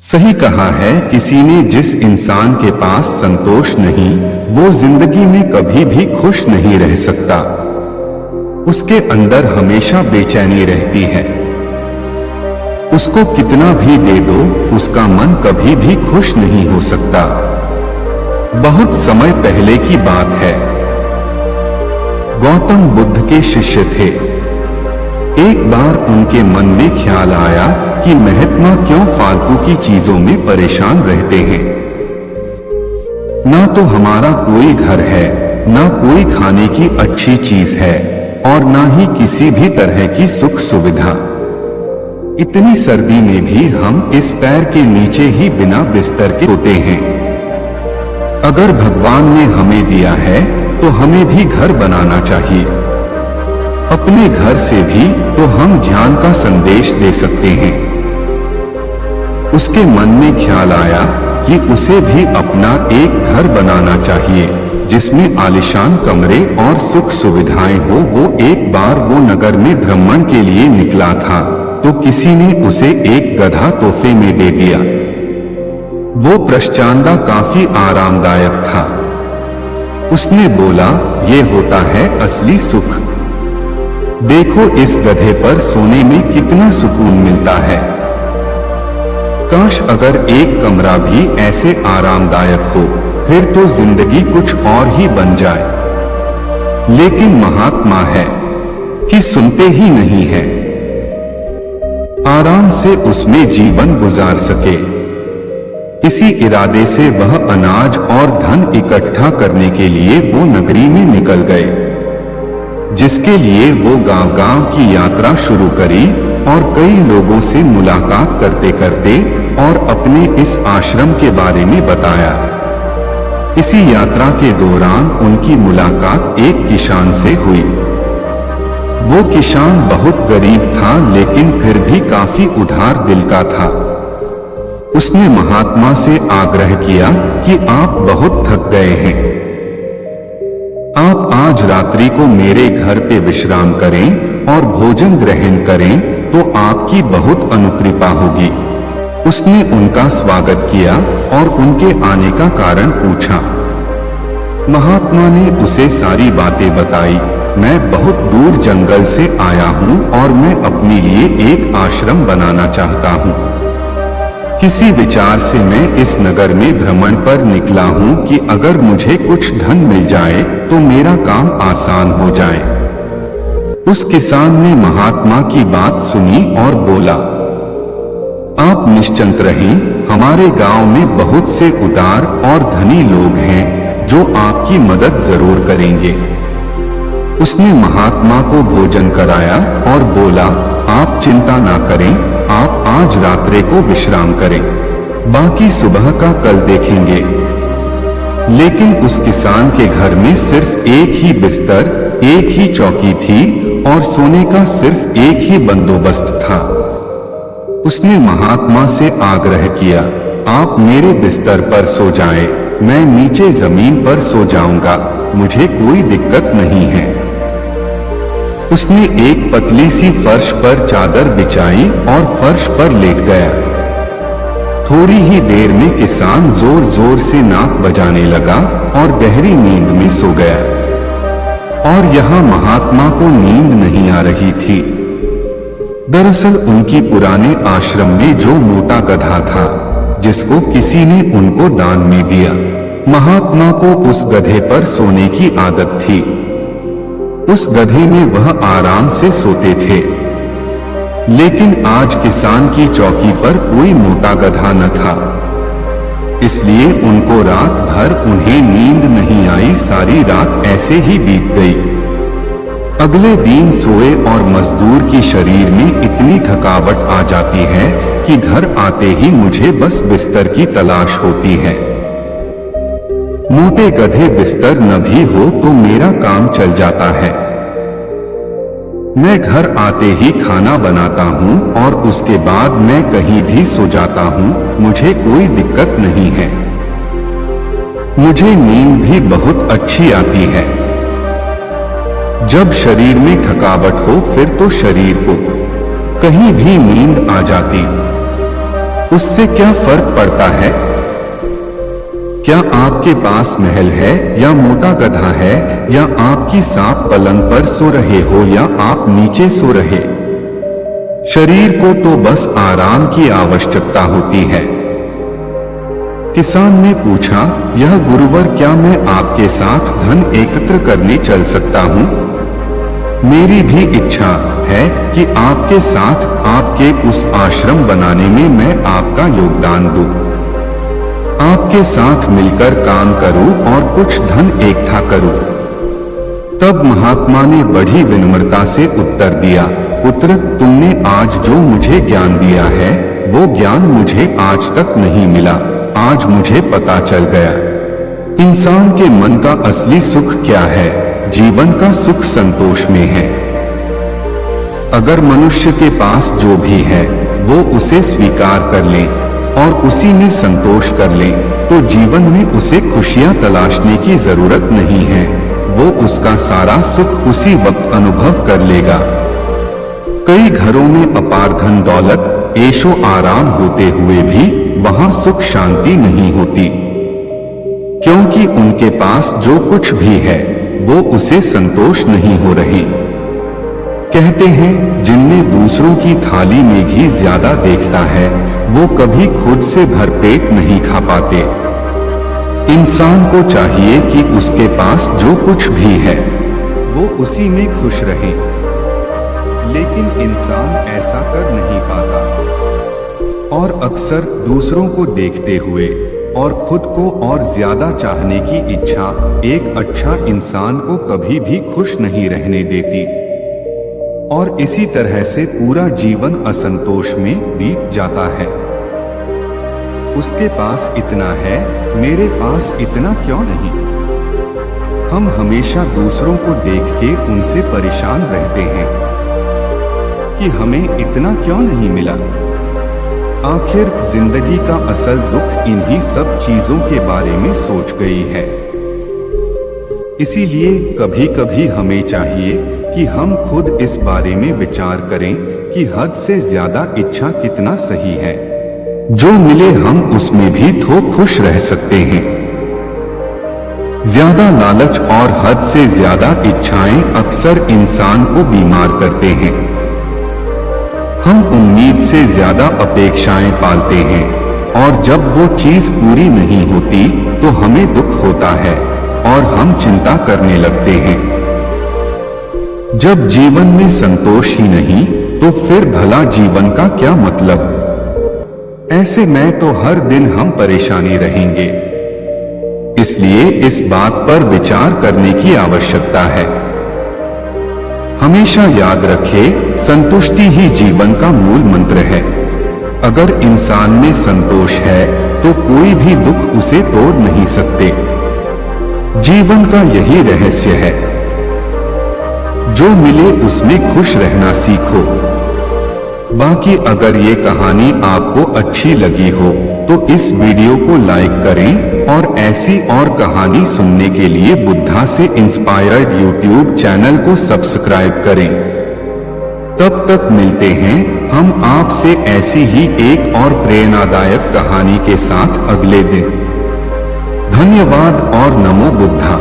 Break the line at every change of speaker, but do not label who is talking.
सही कहा है किसी ने, जिस इंसान के पास संतोष नहीं वो जिंदगी में कभी भी खुश नहीं रह सकता। उसके अंदर हमेशा बेचैनी रहती है। उसको कितना भी दे दो उसका मन कभी भी खुश नहीं हो सकता। बहुत समय पहले की बात है। गौतम बुद्ध के शिष्य थे। एक बार उनके मन में ख्याल आया कि महात्मा क्यों फालतू की चीजों में परेशान रहते हैं। ना तो हमारा कोई घर है, ना कोई खाने की अच्छी चीज है और ना ही किसी भी तरह की सुख सुविधा। इतनी सर्दी में भी हम इस पैर के नीचे ही बिना बिस्तर के सोते हैं। अगर भगवान ने हमें दिया है तो हमें भी घर बनाना चाहिए। अपने घर से भी तो हम ज्ञान का संदेश दे सकते हैं। उसके मन में ख्याल आया कि उसे भी अपना एक घर बनाना चाहिए जिसमें आलीशान कमरे और सुख सुविधाएं हो। वो एक बार वो नगर में भ्रमण के लिए निकला था तो किसी ने उसे एक गधा तोहफे में दे दिया। वो प्रश्चांदा काफी आरामदायक था। उसने बोला, ये होता है असली सुख। देखो इस गधे पर सोने में कितना सुकून मिलता है। काश अगर एक कमरा भी ऐसे आरामदायक हो, फिर तो जिंदगी कुछ और ही बन जाए। लेकिन महात्मा है कि सुनते ही नहीं है। आराम से उसमें जीवन गुजार सके, इसी इरादे से वह अनाज और धन इकट्ठा करने के लिए वो नगरी में निकल गए, जिसके लिए वो गांव-गांव की यात्रा शुरू करी और कई लोगों से मुलाकात करते करते और अपने इस आश्रम के बारे में बताया। इसी यात्रा के दौरान उनकी मुलाकात एक किसान से हुई। वो किसान बहुत गरीब था लेकिन फिर भी काफी उदार दिल का था। उसने महात्मा से आग्रह किया कि आप बहुत थक गए हैं, आप आज रात्रि को मेरे घर पे विश्राम करें और भोजन ग्रहण करें तो आपकी बहुत अनुकृपा होगी। उसने उनका स्वागत किया और उनके आने का कारण पूछा। महात्मा ने उसे सारी बातें बताई। मैं बहुत दूर जंगल से आया हूँ और मैं अपने लिए एक आश्रम बनाना चाहता हूँ। किसी विचार से मैं इस नगर में भ्रमण पर निकला हूँ कि अगर मुझे कुछ धन मिल जाए तो मेरा काम आसान हो जाए। उस किसान ने महात्मा की बात सुनी और बोला, आप निश्चिंत रहें, हमारे गांव में बहुत से उदार और धनी लोग हैं जो आपकी मदद जरूर करेंगे। उसने महात्मा को भोजन कराया और बोला, आप चिंता ना करें, आप आज रात्रि को विश्राम करें, बाकी सुबह का कल देखेंगे। लेकिन उस किसान के घर में सिर्फ एक ही बिस्तर, एक ही चौकी थी और सोने का सिर्फ एक ही बंदोबस्त था। उसने महात्मा से आग्रह किया, आप मेरे बिस्तर पर सो जाएं, मैं नीचे जमीन पर सो जाऊंगा, मुझे कोई दिक्कत नहीं है। उसने एक पतली सी फर्श पर चादर बिछाई और फर्श पर लेट गया। थोड़ी ही देर में किसान जोर जोर से नाक बजाने लगा और गहरी नींद में सो गया। और यहाँ महात्मा को नींद नहीं आ रही थी। दरअसल उनकी पुराने आश्रम में जो मोटा गधा था जिसको किसी ने उनको दान में दिया, महात्मा को उस गधे पर सोने की आदत थी। उस गधे में वह आराम से सोते थे। लेकिन आज किसान की चौकी पर कोई मोटा गधा न था, इसलिए उनको रात भर उन्हें नींद नहीं आई। सारी रात ऐसे ही बीत गई। अगले दिन सोए और मजदूर की शरीर में इतनी थकावट आ जाती है कि घर आते ही मुझे बस बिस्तर की तलाश होती है। मोटे गधे बिस्तर न भी हो तो मेरा काम चल जाता है। मैं घर आते ही खाना बनाता हूँ और उसके बाद मैं कहीं भी सो जाता हूँ, मुझे कोई दिक्कत नहीं है। मुझे नींद भी बहुत अच्छी आती है। जब शरीर में थकावट हो फिर तो शरीर को कहीं भी नींद आ जाती। उससे क्या फर्क पड़ता है? क्या आपके पास महल है या मोटा गधा है, या आपकी सांप पलंग पर सो रहे हो या आप नीचे सो रहे? शरीर को तो बस आराम की आवश्यकता होती है। किसान ने पूछा, यह गुरुवर, क्या मैं आपके साथ धन एकत्र करने चल सकता हूँ? मेरी भी इच्छा है कि आपके साथ आपके उस आश्रम बनाने में मैं आपका योगदान दूं। आपके साथ मिलकर काम करूं और कुछ धन इकट्ठा करूं। तब महात्मा ने बड़ी विनम्रता से उत्तर दिया, पुत्र, तुमने आज जो मुझे ज्ञान दिया है वो ज्ञान मुझे आज तक नहीं मिला। आज मुझे पता चल गया इंसान के मन का असली सुख क्या है। जीवन का सुख संतोष में है। अगर मनुष्य के पास जो भी है वो उसे स्वीकार कर ले और उसी में संतोष कर ले तो जीवन में उसे खुशियां तलाशने की जरूरत नहीं है। वो उसका सारा सुख उसी वक्त अनुभव कर लेगा। कई घरों में अपार धन दौलत ऐशो आराम होते हुए भी वहां सुख शांति नहीं होती, क्योंकि उनके पास जो कुछ भी है वो उसे संतोष नहीं हो रही। कहते हैं, जिनमें दूसरों की थाली में घी ज्यादा देखता है वो कभी खुद से भरपेट नहीं खा पाते। इंसान को चाहिए कि उसके पास जो कुछ भी है वो उसी में खुश रहे, लेकिन इंसान ऐसा कर नहीं पाता और अक्सर दूसरों को देखते हुए और खुद को और ज्यादा चाहने की इच्छा एक अच्छा इंसान को कभी भी खुश नहीं रहने देती और इसी तरह से पूरा जीवन असंतोष में बीत जाता है। उसके पास इतना है, मेरे पास इतना क्यों नहीं? हम हमेशा दूसरों को देख के उनसे परेशान रहते हैं कि हमें इतना क्यों नहीं मिला। आखिर जिंदगी का असल दुख इन्हीं सब चीजों के बारे में सोच गई है। इसीलिए कभी कभी हमें चाहिए कि हम खुद इस बारे में विचार करें कि हद से ज्यादा इच्छा कितना सही है। जो मिले हम उसमें भी तो खुश रह सकते हैं। ज्यादा लालच और हद से ज्यादा इच्छाएं अक्सर इंसान को बीमार करते हैं। हम उम्मीद से ज्यादा अपेक्षाएं पालते हैं और जब वो चीज पूरी नहीं होती तो हमें दुख होता है और हम चिंता करने लगते हैं। जब जीवन में संतोष ही नहीं तो फिर भला जीवन का क्या मतलब? ऐसे में तो हर दिन हम परेशानी रहेंगे। इसलिए इस बात पर विचार करने की आवश्यकता है। हमेशा याद रखें, संतुष्टि ही जीवन का मूल मंत्र है। अगर इंसान में संतोष है तो कोई भी दुख उसे तोड़ नहीं सकते। जीवन का यही रहस्य है। जो मिले उसमें खुश रहना सीखो। बाकी अगर ये कहानी आपको अच्छी लगी हो तो इस वीडियो को लाइक करें और ऐसी और कहानी सुनने के लिए बुद्धा से इंस्पायर्ड यूट्यूब चैनल को सब्सक्राइब करें। तब तक मिलते हैं हम आपसे ऐसी ही एक और प्रेरणादायक कहानी के साथ अगले दिन। धन्यवाद और नमो बुद्धा।